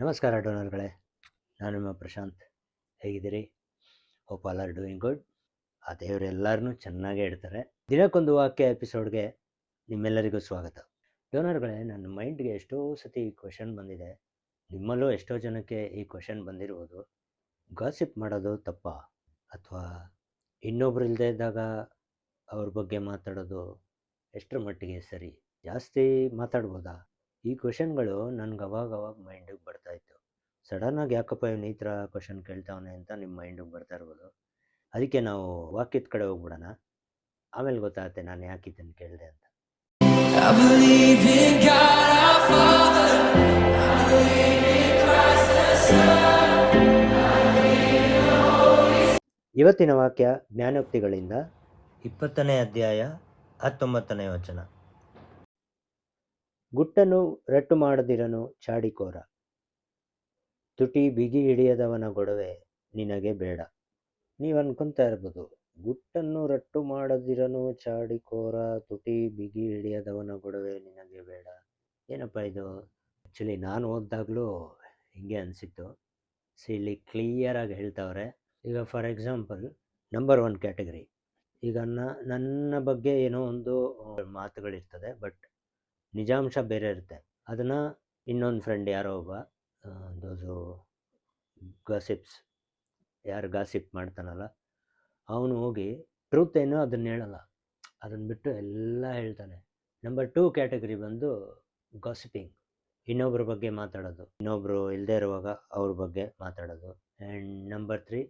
ನಮಸ್ಕಾರ ಡೋನರ್ಗಳೇ, ನಾನು ನಿಮ್ಮ ಪ್ರಶಾಂತ್. ಹೇಗಿದ್ದೀರಿ? Hope all are doing good. ಆ ದೇವರು ಎಲ್ಲರನ್ನೂ ಚೆನ್ನಾಗೇ ಇಡ್ತಾರೆ. ದಿನಕ್ಕೊಂದು ವಾಕ್ಯ ಎಪಿಸೋಡ್ಗೆ ನಿಮ್ಮೆಲ್ಲರಿಗೂ ಸ್ವಾಗತ. ಡೋನರ್ಗಳೇ, ನನ್ನ ಮೈಂಡ್ಗೆ ಎಷ್ಟೋ ಸತಿ ಈ ಕ್ವೆಶನ್ ಬಂದಿದೆ. ನಿಮ್ಮಲ್ಲೂ ಎಷ್ಟೋ ಜನಕ್ಕೆ ಈ ಕ್ವೆಶನ್ ಬಂದಿರ್ಬೋದು. ಗಾಸಿಪ್ ಮಾಡೋದು ತಪ್ಪಾ, ಅಥವಾ ಇನ್ನೊಬ್ರು ಇಲ್ಲದೆ ಇದ್ದಾಗ ಅವ್ರ ಬಗ್ಗೆ ಮಾತಾಡೋದು ಎಷ್ಟರ ಮಟ್ಟಿಗೆ ಸರಿ? ಜಾಸ್ತಿ ಮಾತಾಡ್ಬೋದಾ? ಈ ಕ್ವೆಶನ್ಗಳು ನನಗೆ ಅವಾಗ ಮೈಂಡಿಗೆ ಬರ್ತಾಯಿತ್ತು. ಸಡನ್ನಾಗಿ ಯಾಕಪ್ಪ ಇವನು ಈ ಥರ ಕ್ವೆಶನ್ ಕೇಳ್ತಾವನೆ ಅಂತ ನಿಮ್ಮ ಮೈಂಡಿಗೆ ಬರ್ತಾ ಇರ್ಬೋದು. ಅದಕ್ಕೆ ನಾವು ವಾಕ್ಯದ ಕಡೆ ಹೋಗ್ಬಿಡೋಣ. ಆಮೇಲೆ ಗೊತ್ತಾಗುತ್ತೆ ನಾನು ಯಾಕೆ ಇದನ್ನು ಕೇಳಿದೆ ಅಂತ. ಇವತ್ತಿನ ವಾಕ್ಯ ಜ್ಞಾನೋಕ್ತಿಗಳಿಂದ 20ನೇ ಅಧ್ಯಾಯ 19ನೇ ವಚನ. ಗುಟ್ಟನ್ನು ರಟ್ಟು ಮಾಡದಿರನು ಚಾಡಿಕೋರ, ತುಟಿ ಬಿಗಿ ಹಿಡಿಯದವನ ಗೊಡವೆ ನಿನಗೆ ಬೇಡ. ನೀವು ಅನ್ಕೊಂತಾ ಇರ್ಬೋದು, ಗುಟ್ಟನ್ನು ರಟ್ಟು ಮಾಡದಿರನು ಚಾಡಿಕೋರ, ತುಟಿ ಬಿಗಿ ಹಿಡಿಯದವನ ಗೊಡವೆ ನಿನಗೆ ಬೇಡ, ಏನಪ್ಪ ಇದು? ಆ್ಯಕ್ಚುಲಿ ನಾನು ಓದಿದಾಗಲೂ ಹಿಂಗೆ ಅನಿಸಿತ್ತು. ಇಲ್ಲಿ ಕ್ಲಿಯರಾಗಿ ಹೇಳ್ತಾವ್ರೆ. ಈಗ ಫಾರ್ ಎಕ್ಸಾಂಪಲ್, ನಂಬರ್ 1 ಕ್ಯಾಟಗರಿ. ಈಗ ನನ್ನ ಬಗ್ಗೆ ಏನೋ ಒಂದು ಮಾತುಗಳಿರ್ತದೆ, ಬಟ್ ನಿಜಾಂಶ ಬೇರೆ ಇರುತ್ತೆ. ಅದನ್ನು ಇನ್ನೊಂದು ಫ್ರೆಂಡ್ ಯಾರೋ ಒಬ್ಬ ದೋಸು ಗಾಸಿಪ್ಸ್, ಯಾರು ಗಾಸಿಪ್ ಮಾಡ್ತಾನಲ್ಲ ಅವನು ಹೋಗಿ ಟ್ರೂತ್ ಏನೋ ಅದನ್ನು ಹೇಳಲ್ಲ, ಅದನ್ನು ಬಿಟ್ಟು ಎಲ್ಲ ಹೇಳ್ತಾನೆ. ನಂಬರ್ 2 ಕ್ಯಾಟಗರಿ ಬಂದು ಗಾಸಿಪಿಂಗ್, ಇನ್ನೊಬ್ರ ಬಗ್ಗೆ ಮಾತಾಡೋದು, ಇನ್ನೊಬ್ರು ಇಲ್ಲದೆ ಇರುವಾಗ ಅವ್ರ ಬಗ್ಗೆ ಮಾತಾಡೋದು. ಆ್ಯಂಡ್ ನಂಬರ್ 3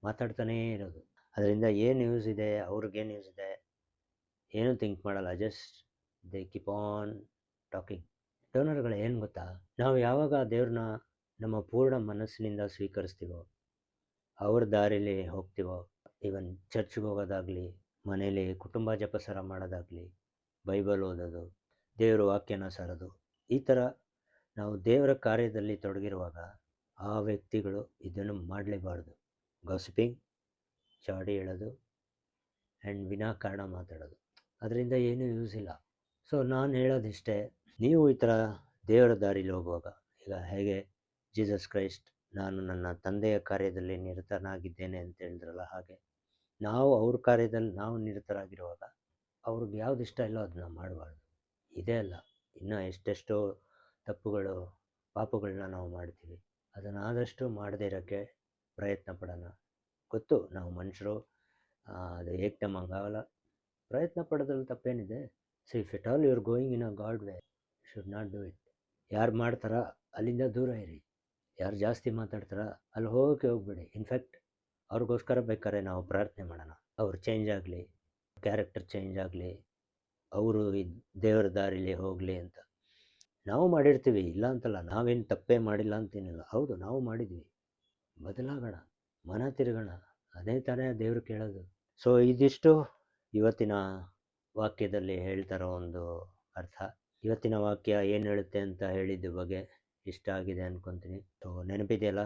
ಮಾತಾಡ್ತಾನೇ ಇರೋದು. ಅದರಿಂದ ಏನು ಯೂಸ್ ಇದೆ, ಅವ್ರಿಗೇನು ಯೂಸ್ ಇದೆ ಏನೂ ಥಿಂಕ್ ಮಾಡಲ್ಲ, just they keep on talking. ಡೋನರ್ಗಳು ಏನು ಗೊತ್ತಾ, ನಾವು ಯಾವಾಗ ದೇವ್ರನ್ನ ನಮ್ಮ ಪೂರ್ಣ ಮನಸ್ಸಿನಿಂದ ಸ್ವೀಕರಿಸ್ತೀವೋ, ಅವ್ರ ದಾರಿಲಿ ಹೋಗ್ತೀವೋ, ಈವನ್ ಚರ್ಚ್ಗೆ ಹೋಗೋದಾಗಲಿ, ಮನೇಲಿ ಕುಟುಂಬ ಜಪಸರ ಮಾಡೋದಾಗಲಿ, ಬೈಬಲ್ ಓದೋದು, ದೇವ್ರ ವಾಕ್ಯನ ಸಾರೋದು, ಈ ಥರ ನಾವು ದೇವರ ಕಾರ್ಯದಲ್ಲಿ ತೊಡಗಿರುವಾಗ ಆ ವ್ಯಕ್ತಿಗಳು ಇದನ್ನು ಮಾಡಲೇಬಾರ್ದು. ಗಾಸಿಪಿಂಗ್, ಚಾಡಿ ಹೇಳೋದು ಆ್ಯಂಡ್ ವಿನಾಕಾರಣ ಮಾತಾಡೋದು, ಅದರಿಂದ ಏನೂ ಯೂಸ್ ಇಲ್ಲ. ಸೊ ನಾನು ಹೇಳೋದಿಷ್ಟೇ, ನೀವು ಈ ಥರ ದೇವರ ದಾರಿಲಿ ಹೋಗುವಾಗ, ಈಗ ಹೇಗೆ ಜೀಸಸ್ ಕ್ರೈಸ್ಟ್ ನಾನು ನನ್ನ ತಂದೆಯ ಕಾರ್ಯದಲ್ಲಿ ನಿರತನಾಗಿದ್ದೇನೆ ಅಂತ ಹೇಳಿದ್ರಲ್ಲ, ಹಾಗೆ ನಾವು ಅವ್ರ ಕಾರ್ಯದಲ್ಲಿ ನಾವು ನಿರತರಾಗಿರುವಾಗ ಅವ್ರಿಗೆ ಯಾವ್ದು ಇಷ್ಟ ಇಲ್ಲೋ ಅದನ್ನ ಮಾಡಬಾರ್ದು. ಇದೇ ಅಲ್ಲ, ಇನ್ನೂ ಎಷ್ಟೆಷ್ಟೋ ತಪ್ಪುಗಳು, ಪಾಪಗಳನ್ನ ನಾವು ಮಾಡ್ತೀವಿ. ಅದನ್ನು ಆದಷ್ಟು ಮಾಡದೇ ಇರೋಕ್ಕೆ ಪ್ರಯತ್ನ ಪಡೋಣ. ಗೊತ್ತು ನಾವು ಮನುಷ್ಯರು, ಅದು ಏಕ್ದಮ್ ಹಂಗಾಗಲ್ಲ, ಪ್ರಯತ್ನ ಪಡೋದ್ರಲ್ಲಿ ತಪ್ಪೇನಿದೆ. So if at all you are going in a god way, should not do it. ಯಾರು ಮಾಡ್ತಾರ ಅಲ್ಲಿಂದ ದೂರ ಇರಿ, ಯಾರು ಜಾಸ್ತಿ ಮಾತಾಡ್ತಾರ ಅಲ್ಲಿ ಹೋಗಬೇಡಿ. ಇನ್ಫ್ಯಾಕ್ಟ್ ಅವ್ರಿಗೋಸ್ಕರ ಬೇಕಾದ್ರೆ ನಾವು ಪ್ರಾರ್ಥನೆ ಮಾಡೋಣ, ಅವ್ರು ಚೇಂಜ್ ಆಗಲಿ, ಕ್ಯಾರೆಕ್ಟರ್ ಚೇಂಜ್ ಆಗಲಿ, ಅವರು ಈ ದೇವರ ದಾರಿಲಿ ಹೋಗಲಿ ಅಂತ. ನಾವು ಮಾಡಿರ್ತೀವಿ, ಇಲ್ಲ ಅಂತಲ್ಲ, ನಾವೇನು ತಪ್ಪೇ ಮಾಡಿಲ್ಲ ಅಂತೇನಿಲ್ಲ. ಹೌದು, ನಾವು ಮಾಡಿದ್ವಿ, ಬದಲಾಗೋಣ, ಮನ ತಿರುಗೋಣ, ಅದೇ ತಾನೇ ದೇವರು ಕೇಳೋದು. ಸೊ ಇದಿಷ್ಟು ಇವತ್ತಿನ ವಾಕ್ಯದಲ್ಲಿ ಹೇಳ್ತಾರೋ ಒಂದು ಅರ್ಥ. ಇವತ್ತಿನ ವಾಕ್ಯ ಏನು ಹೇಳುತ್ತೆ ಅಂತ ಹೇಳಿದ ಬಗ್ಗೆ ಇಷ್ಟ ಆಗಿದೆ ಅಂದ್ಕೊತೀನಿ. ಸೊ ನೆನಪಿದೆಯಲ್ಲ,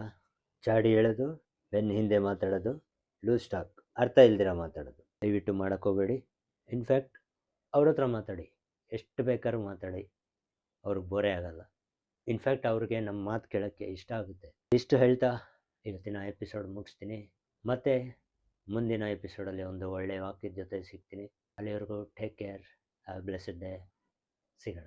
ಚಾಡಿ ಹೇಳೋದು, ಬೆನ್ನ ಹಿಂದೆ ಮಾತಾಡೋದು, ಲೂಸ್ ಟಾಕ್, ಅರ್ಥ ಇಲ್ದಿರ ಮಾತಾಡೋದು ದಯವಿಟ್ಟು ಮಾಡೋಕ್ಕೋಗಬೇಡಿ. ಇನ್ಫ್ಯಾಕ್ಟ್ ಅವ್ರ ಹತ್ರ ಮಾತಾಡಿ, ಎಷ್ಟು ಬೇಕಾದ್ರೂ ಮಾತಾಡಿ, ಅವ್ರಿಗೆ ಬೋರೆ ಆಗಲ್ಲ. ಇನ್ಫ್ಯಾಕ್ಟ್ ಅವ್ರಿಗೆ ನಮ್ಮ ಮಾತು ಕೇಳೋಕ್ಕೆ ಇಷ್ಟ ಆಗುತ್ತೆ. ಇಷ್ಟು ಹೇಳ್ತಾ ಇವತ್ತಿನ ಎಪಿಸೋಡ್ ಮುಗಿಸ್ತೀನಿ. ಮತ್ತೆ ಮುಂದಿನ ಎಪಿಸೋಡಲ್ಲಿ ಒಂದು ಒಳ್ಳೆಯ ವಾಕ್ಯದ ಜೊತೆ ಸಿಗ್ತೀನಿ. ಅಲ್ಲಿವರೆಗೂ take care, have blessed day. ಸಿಗೋಣ.